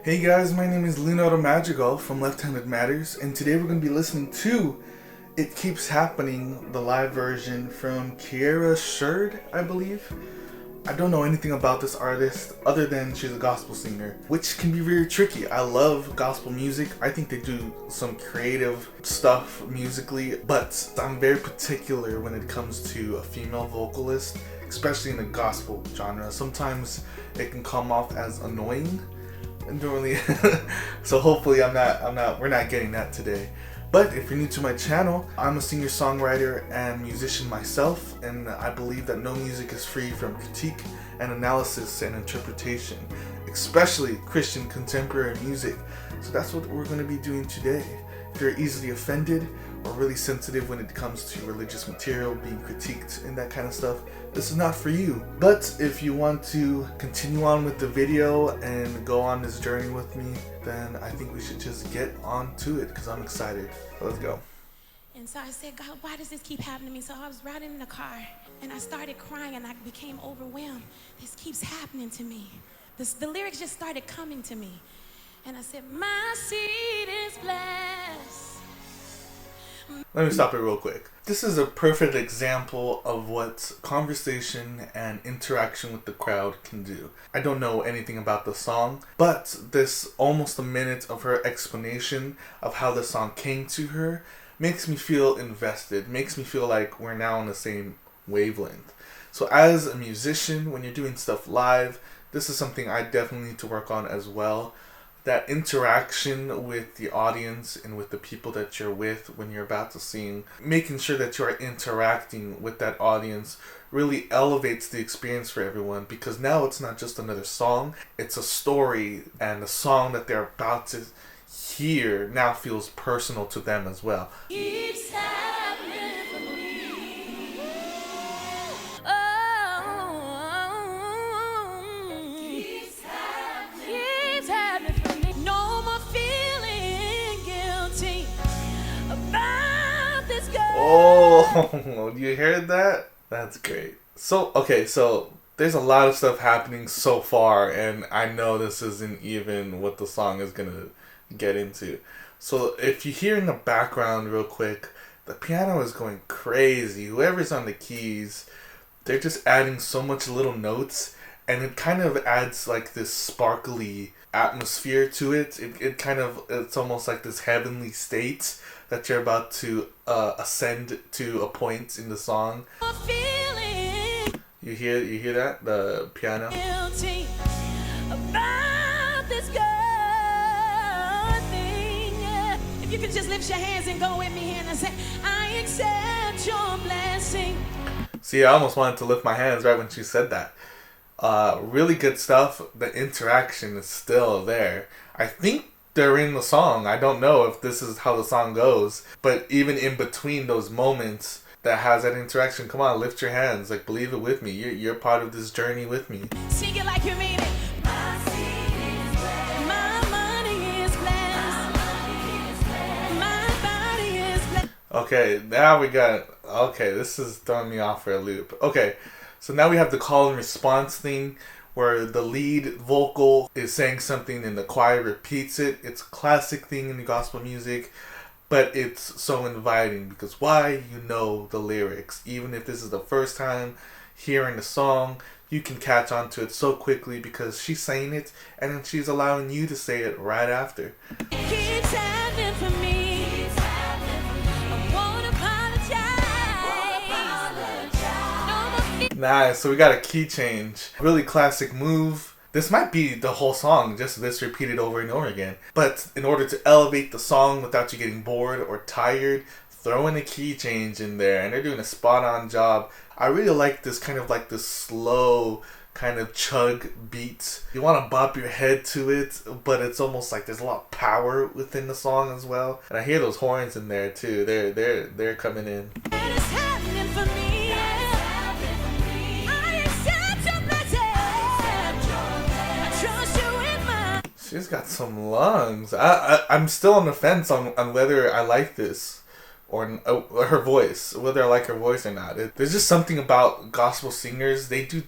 Hey guys, my name is Leonardo Madrigal from Left Handed Matters, and today we're going to be listening to It Keeps Happening, the live version from Kierra Sheard, I believe. I don't know anything about this artist other than she's a gospel singer, which can be very tricky. I love gospel music. I think they do some creative stuff musically, but I'm very particular when it comes to a female vocalist, especially in the gospel genre. Sometimes it can come off as annoying. And don't really so hopefully we're not getting that today. But if you're new to my channel, I'm a singer-songwriter and musician myself, and I believe that no music is free from critique and analysis and interpretation, especially Christian contemporary music. So that's what we're going to be doing today. If you're easily offended or really sensitive when it comes to religious material being critiqued and that kind of stuff, this is not for you. But if you want to continue on with the video and go on this journey with me, then I think we should just get on to it because I'm excited. So let's go. And so I said, God, why does this keep happening to me? So I was riding in the car and I started crying and I became overwhelmed. This keeps happening to me. The lyrics just started coming to me. And I said, my seed is blessed. Let me stop it real quick. This is a perfect example of what conversation and interaction with the crowd can do. I don't know anything about the song, but this almost a minute of her explanation of how the song came to her makes me feel invested, makes me feel like we're now on the same wavelength. So as a musician, when you're doing stuff live, this is something I definitely need to work on as well. That interaction with the audience and with the people that you're with when you're about to sing, making sure that you are interacting with that audience really elevates the experience for everyone, because now it's not just another song, it's a story, and the song that they're about to hear now feels personal to them as well. Keeps happening for me. Keeps happening for me. No more feeling guilty about this girl. Oh, you heard that? That's great. So there's a lot of stuff happening so far, and I know this isn't even what the song is gonna get into. So if you hear in the background real quick, the piano is going crazy. Whoever's on the keys, they're just adding so much little notes, and it kind of adds like this sparkly atmosphere to it. It's almost like this heavenly state that you're about to ascend to a point in the song. You hear that? The piano? Guilty about this girl thing. If you could just lift your hands and go with me here and say, I accept your blessing. See, I almost wanted to lift my hands right when she said that. Really good stuff. The interaction is still there. I think they're in the song. I don't know if this is how the song goes, but even in between those moments that has that interaction, come on, lift your hands, like believe it with me. You're part of this journey with me. Sing it like you mean it. My seed is blessed. My money is blessed. My body is blessed. Okay, now we got, this is throwing me off for a loop. Okay, so now we have the call and response thing where the lead vocal is saying something and the choir repeats it. It's a classic thing in the gospel music, but it's so inviting because why? You know the lyrics. Even if this is the first time hearing the song, you can catch on to it so quickly because she's saying it and then she's allowing you to say it right after. Keeps happening for me. I won't apologize. Nice, so we got a key change. Really classic move. This might be the whole song, just this repeated over and over again. But in order to elevate the song without you getting bored or tired, throw in a key change in there, and they're doing a spot on job. I really like this kind of like this slow kind of chug beat. You want to bop your head to it, but it's almost like there's a lot of power within the song as well. And I hear those horns in there too. They're coming in. And it's happening for me. I accept your blessing. I trust you in my. She's got some lungs. I'm still on the fence on whether I like this or her voice, whether I like her voice or not. There's just something about gospel singers. They do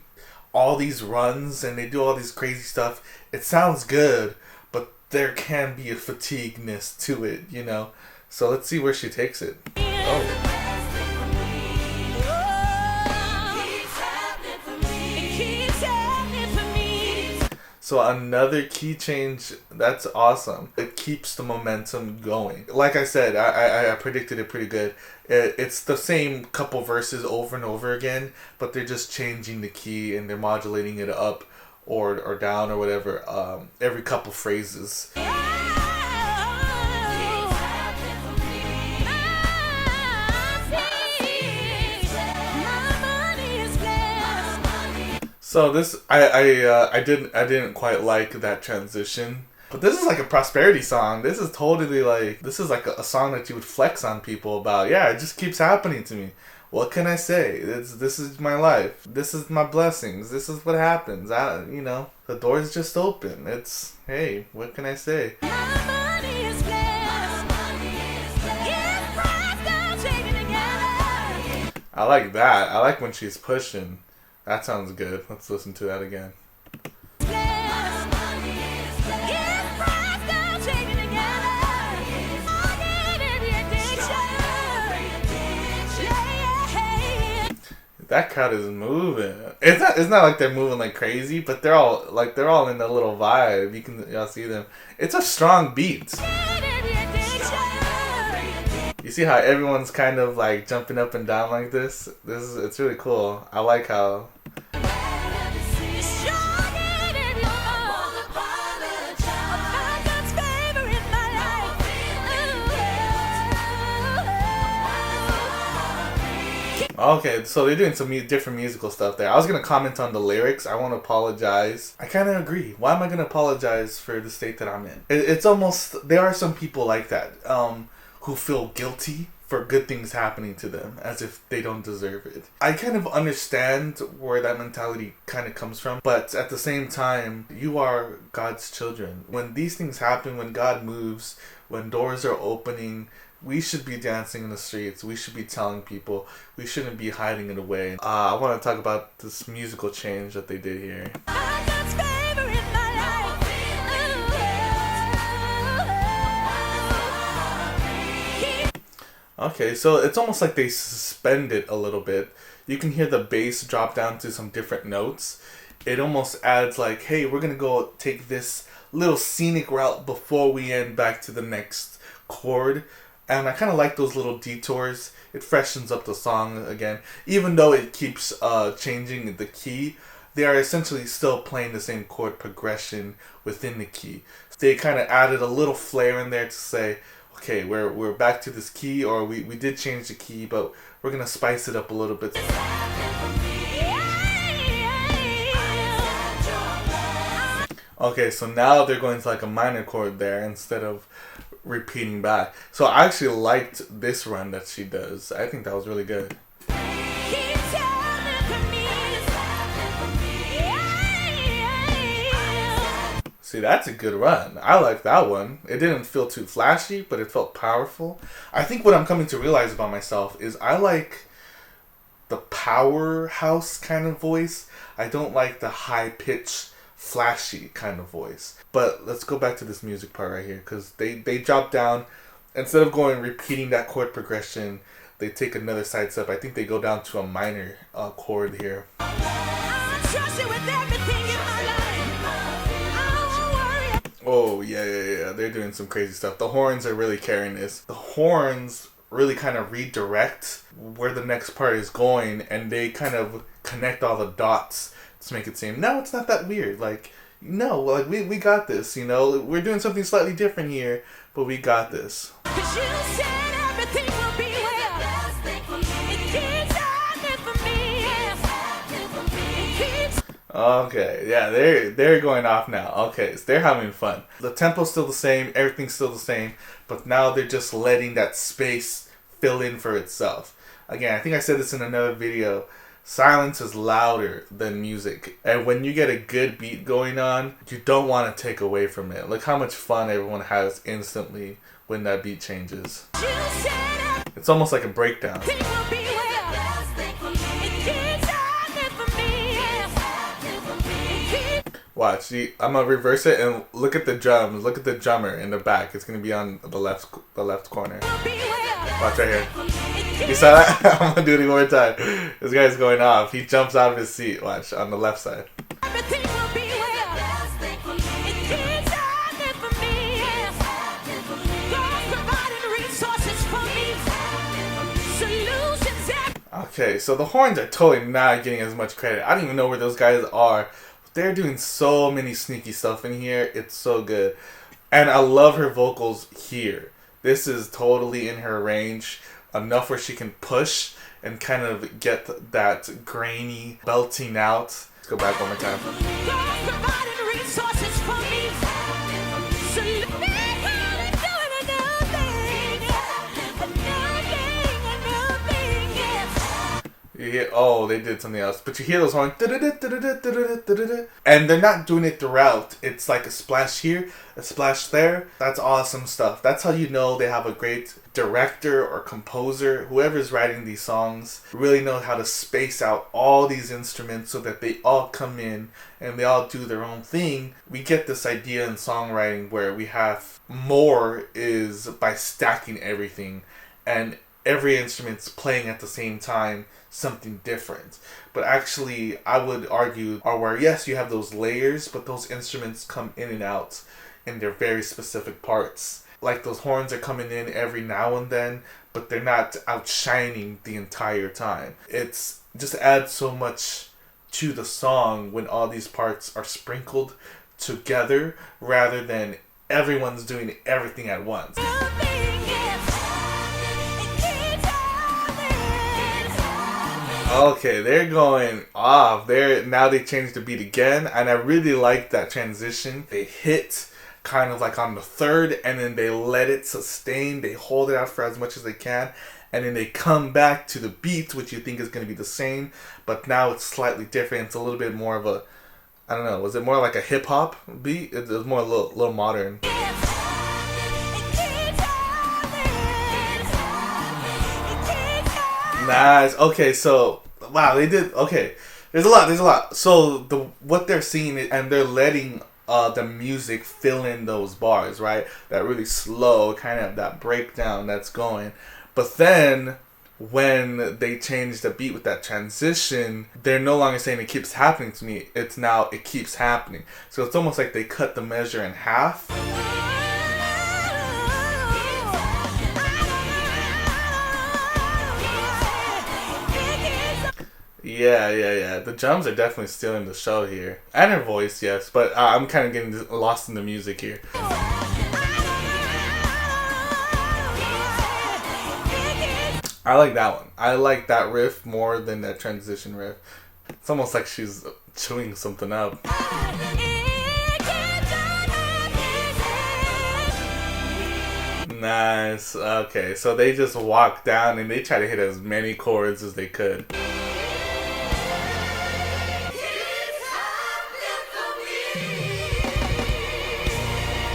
all these runs and they do all this crazy stuff. It sounds good, but there can be a fatigueness to it, you know. So let's see where she takes it. Oh. So another key change, that's awesome. It keeps the momentum going. Like I said, I predicted it pretty good. It's the same couple verses over and over again, but they're just changing the key and they're modulating it up or down or whatever every couple phrases. So this, I didn't quite like that transition. But this is like a prosperity song. This is totally like, this is like a song that you would flex on people about. Yeah, it just keeps happening to me. What can I say? This is my life. This is my blessings. This is what happens. You know, the door's just open. It's, hey, what can I say? I like that. I like when she's pushing. That sounds good. Let's listen to that again. That crowd is moving. It's not like they're moving like crazy, but they're all in a little vibe. Y'all see them. It's a strong beat. You see how everyone's kind of like jumping up and down like this? It's really cool. I like how. Okay, so they're doing some different musical stuff there. I was going to comment on the lyrics. I want to apologize. I kind of agree. Why am I going to apologize for the state that I'm in? It's almost, there are some people like that who feel guilty for good things happening to them as if they don't deserve it. I kind of understand where that mentality kind of comes from, but at the same time, you are God's children. When these things happen, when God moves, when doors are opening, we should be dancing in the streets. We should be telling people. We shouldn't be hiding it away. I want to talk about this musical change that they did here. Okay, so it's almost like they suspend it a little bit. You can hear the bass drop down to some different notes. It almost adds like, hey, we're going to go take this little scenic route before we end back to the next chord. And I kind of like those little detours. It freshens up the song again. Even though it keeps changing the key, they are essentially still playing the same chord progression within the key. They kind of added a little flair in there to say, okay, we're back to this key, or we did change the key, but we're going to spice it up a little bit. Okay, so now they're going to like a minor chord there instead of repeating back. So I actually liked this run that she does. I think that was really good. See, that's a good run. I like that one. It didn't feel too flashy, but it felt powerful. I think what I'm coming to realize about myself is I like the powerhouse kind of voice. I don't like the high-pitched, flashy kind of voice. But let's go back to this music part right here, because they drop down. Instead of repeating that chord progression, they take another side step. I think they go down to a minor chord here. Oh, yeah. They're doing some crazy stuff. The horns are really carrying this. The horns really kind of redirect where the next part is going, and they kind of connect all the dots to make it seem, no, it's not that weird. Like, no, like we got this, you know? We're doing something slightly different here, but we got this. Okay, yeah, they're going off now. Okay, so they're having fun. The tempo's still the same, everything's still the same, but now they're just letting that space fill in for itself. Again, I think I said this in another video. Silence is louder than music. And when you get a good beat going on, you don't want to take away from it. Look how much fun everyone has instantly when that beat changes. It's almost like a breakdown. Watch. See, I'm gonna reverse it and look at the drums. Look at the drummer in the back. It's gonna be on the left corner. Watch right here. You saw that? I'm gonna do it one more time. This guy's going off. He jumps out of his seat. Watch on the left side. Okay, so the horns are totally not getting as much credit. I don't even know where those guys are. They're doing so many sneaky stuff in here. It's so good. And I love her vocals here. This is totally in her range. Enough where she can push and kind of get that grainy belting out. Let's go back one more time. Oh, they did something else. But you hear those horns. And they're not doing it throughout. It's like a splash here, a splash there. That's awesome stuff. That's how you know they have a great director or composer. Whoever's writing these songs really knows how to space out all these instruments so that they all come in and they all do their own thing. We get this idea in songwriting where we have more is by stacking everything. And every instrument's playing at the same time something different. But actually, I would argue are where, yes, you have those layers, but those instruments come in and out in their very specific parts. Like those horns are coming in every now and then, but they're not outshining the entire time. It's just adds so much to the song when all these parts are sprinkled together rather than everyone's doing everything at once. Okay, they're going off. Now they changed the beat again, and I really like that transition. They hit kind of like on the third, and then they let it sustain. They hold it out for as much as they can, and then they come back to the beat, which you think is going to be the same, but now it's slightly different. It's a little bit more of a, I don't know, was it more like a hip hop beat? It was more a little modern. Nice. Okay, so wow, they did. Okay, there's a lot. So what they're seeing and they're letting the music fill in those bars, right? That really slow kind of that breakdown that's going. But then when they change the beat with that transition, they're no longer saying it keeps happening to me. It's now it keeps happening. So it's almost like they cut the measure in half. Yeah. The drums are definitely stealing the show here. And her voice, yes. But I'm kind of getting lost in the music here. I like that one. I like that riff more than that transition riff. It's almost like she's chewing something up. Nice. Okay, so they just walk down and they try to hit as many chords as they could.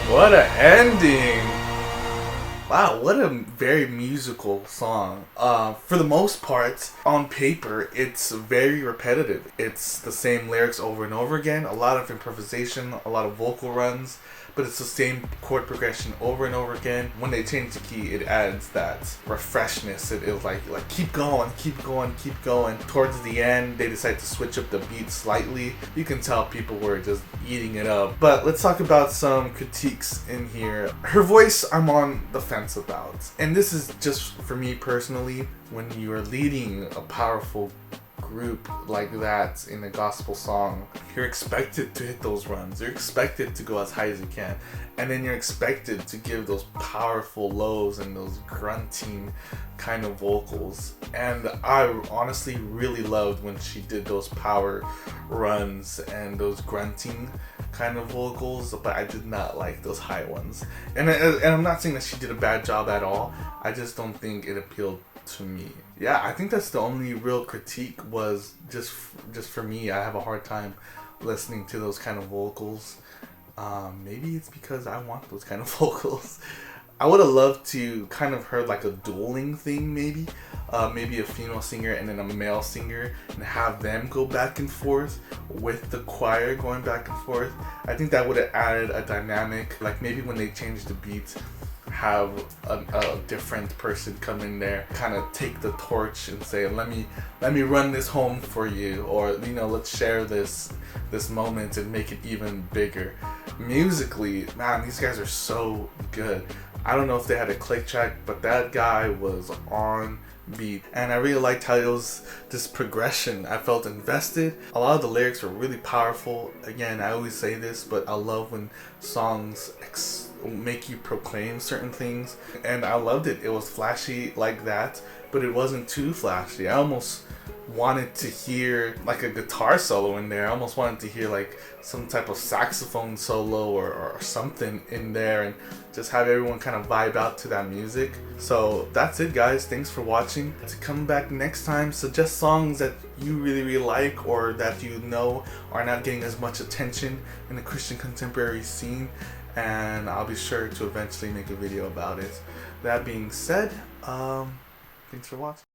What an ending! Wow, what a very musical song. For the most part, on paper, it's very repetitive. It's the same lyrics over and over again, a lot of improvisation, a lot of vocal runs, but it's the same chord progression over and over again. When they change the key, it adds that refreshness. It was like keep going. Towards the end, they decide to switch up the beat slightly. You can tell people were just eating it up. But let's talk about some critiques in here. Her voice, I'm on the fence about. And this is just for me personally. When you are leading a powerful group like that in a gospel song, you're expected to hit those runs. You're expected to go as high as you can, and then you're expected to give those powerful lows and those grunting kind of vocals. And I honestly really loved when she did those power runs and those grunting kind of vocals, but I did not like those high ones. And I'm not saying that she did a bad job at all. I just don't think it appealed to me. Yeah, I think that's the only real critique, was just for me. I have a hard time listening to those kind of vocals. Maybe it's because I want those kind of vocals. I would have loved to kind of heard like a dueling thing, maybe. Maybe a female singer and then a male singer, and have them go back and forth with the choir going back and forth. I think that would have added a dynamic. Like maybe when they change the beats, have a different person come in there, kind of take the torch and say, let me run this home for you, or let's share this moment and make it even bigger. Musically, man, these guys are so good. I don't know if they had a click track, but that guy was on beat, and I really liked how it was this progression. I felt invested. A lot of the lyrics were really powerful. Again, I always say this, but I love when songs make you proclaim certain things, and I loved it. It was flashy like that, but it wasn't too flashy. I almost wanted to hear like a guitar solo in there. I almost wanted to hear like some type of saxophone solo or something in there, and just have everyone kind of vibe out to that music. So that's it, guys. Thanks for watching. To come back next time, suggest songs that you really like, or that are not getting as much attention in the Christian contemporary scene, and I'll be sure to eventually make a video about it. That being said, thanks for watching.